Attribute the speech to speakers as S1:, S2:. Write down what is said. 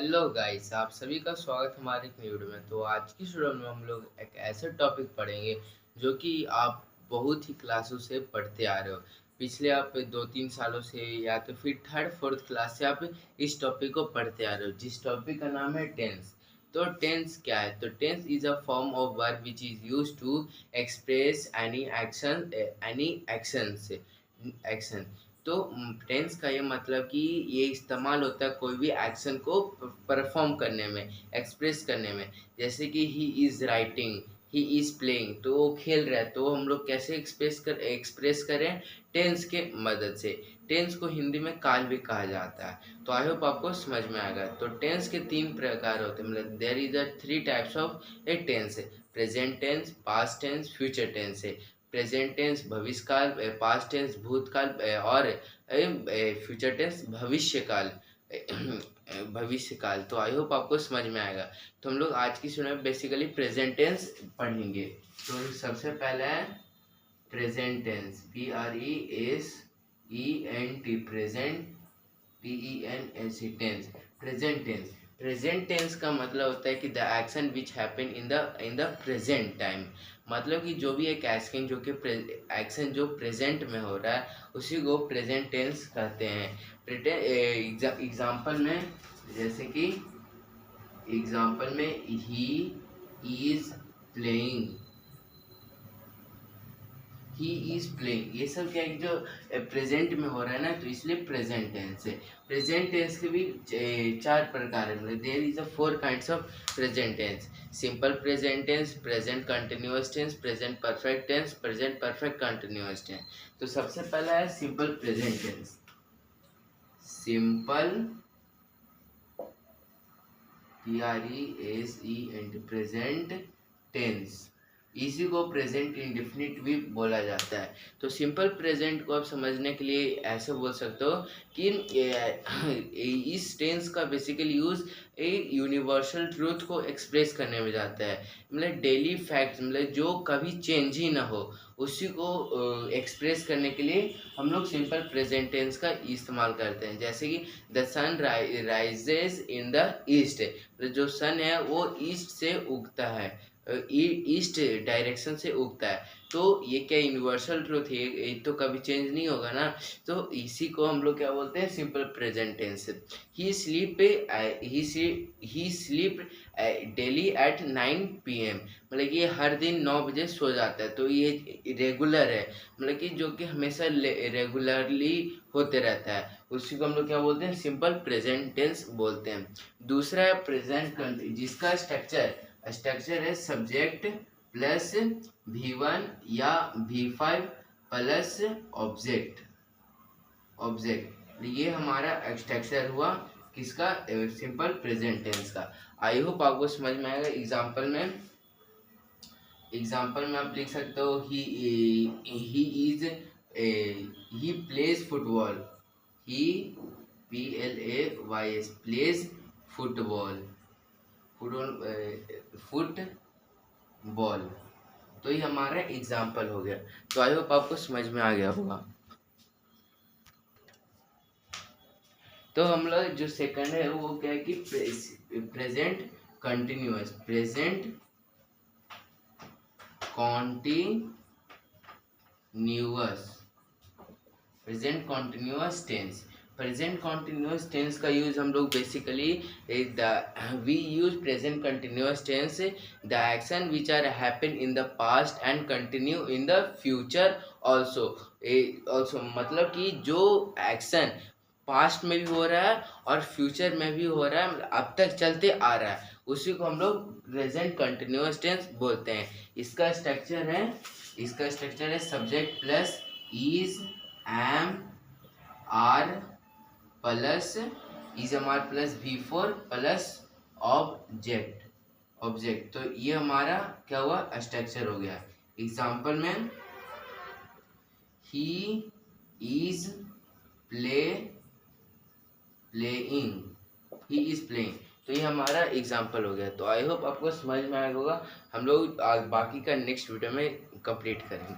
S1: Hello guys, आप सभी का स्वागत है हमारे एक नई वीडियो में। तो आज की वीडियो में हम लोग एक ऐसा टॉपिक पढ़ेंगे जो कि आप बहुत ही क्लासों से पढ़ते आ रहे हो। पिछले आप 2-3 सालों से या तो फिर थर्ड फोर्थ क्लास से आप इस टॉपिक को पढ़ते आ रहे हो, जिस टॉपिक का नाम है टेंस। तो टेंस क्या है? तो tense is a form of verb which is use to express any action. तो टेंस का ये मतलब कि ये इस्तेमाल होता है कोई भी एक्शन को परफॉर्म करने में, एक्सप्रेस करने में। जैसे कि he is writing, he is playing, तो वो खेल रहा है, तो हम लोग कैसे एक्सप्रेस करें? टेंस के मदद से। टेंस को हिंदी में काल भी कहा जाता है। तो आई होप आपको समझ में आएगा। तो टेंस के 3 प्रकार होते हैं, मतलब there is a 3 types of a tense है। Present tense, past tense, future tense है। प्रेजेंट टेंस भविष्य काल, पास्ट टेंस भूतकाल, और फ्यूचर टेंस भविष्य काल। भविष्य काल। तो आई होप आपको समझ में आएगा। तो हम लोग आज की सुना बेसिकली प्रेजेंट टेंस पढ़ेंगे। तो सबसे पहला है present tense, PRESENT, present, TENS, tense. Present tense, present tense का मतलब होता है कि the action which happen in the present time. मतलब कि जो भी एक एक्शन जो कि एक्शन जो प्रेजेंट में हो रहा है उसी को प्रेजेंट टेंस कहते हैं। एग्जाम्पल में, जैसे कि एग्जाम्पल में he is playing, he is playing, ये सब क्या है कि जो प्रेजेंट में हो रहा है ना, तो इसलिए प्रेजेंट टेंस है। प्रेजेंट टेंस के भी 4 प्रकार है, मतलब there is a 4 kinds of present tense. Simple present tense, present continuous tense, present perfect tense, present perfect continuous tense. तो सबसे पहला है simple present tense. Simple, PRESENT, present tense. इसी को प्रेजेंट इंडेफिनिट भी बोला जाता है। तो सिंपल प्रेजेंट को आप समझने के लिए ऐसे बोल सकते हो कि इस टेंस का basically use a universal truth को एक्सप्रेस करने में जाता है। मतलब डेली फैक्ट्स, मतलब जो कभी चेंज ही ना हो, उसी को एक्सप्रेस करने के लिए हम लोग सिंपल प्रेजेंट टेंस का इस्तेमाल करते हैं। जैसे कि the sun rises in the east, तो जो सन है वो ईस्ट से उगता है, ईस्ट डायरेक्शन से उगता है। तो ये क्या यूनिवर्सल ट्रूथ है, ये तो कभी चेंज नहीं होगा ना। तो इसी को हम लोग क्या बोलते हैं? Simple present tense. He sleep daily at 9 PM, मतलब ये हर दिन 9 बजे सो जाता है। तो ये रेगुलर है, मतलब कि जो कि हमेशा रेगुलरली होते रहता है, उसी को हम लोग क्या बोलते हैं? सिंपल प्रेजेंट टेंस बोलते हैं। दूसरा है प्रेजेंट, जिसका स्ट्रक्चर है सब्जेक्ट प्लस V1 या V5 प्लस ऑब्जेक्ट। ये हमारा स्ट्रक्चर हुआ किसका? सिंपल प्रेजेंट टेंस का। आई होप आपको समझ में आएगा। एग्जाम्पल में आप लिख सकते हो he plays football, he PLAYS, plays football, football. तो ये हमारा एग्जाम्पल हो गया। तो आई होप आपको समझ में आ गया होगा। तो हम लोग जो सेकंड है वो क्या है कि present continuous, present continuous tense. प्रेजेंट कॉन्टिन्यूअस टेंस का यूज हम लोग basically we use present continuous tense the action which are happen in the past and continue in the future also. मतलब कि जो एक्शन पास्ट में भी हो रहा है और फ्यूचर में भी हो रहा है, मतलब अब तक चलते आ रहा है, उसी को हम लोग प्रेजेंट कंटिन्यूअस टेंस बोलते हैं। इसका स्ट्रक्चर है subject plus is, am, are plus V4 plus object. तो ये हमारा क्या हुआ? स्ट्रक्चर हो गया। एग्जाम्पल में ही इज प्लेइंग, तो ये हमारा एग्जाम्पल हो गया। तो आई होप आपको समझ में आया होगा। हम लोग बाकी का नेक्स्ट वीडियो में कंप्लीट करेंगे।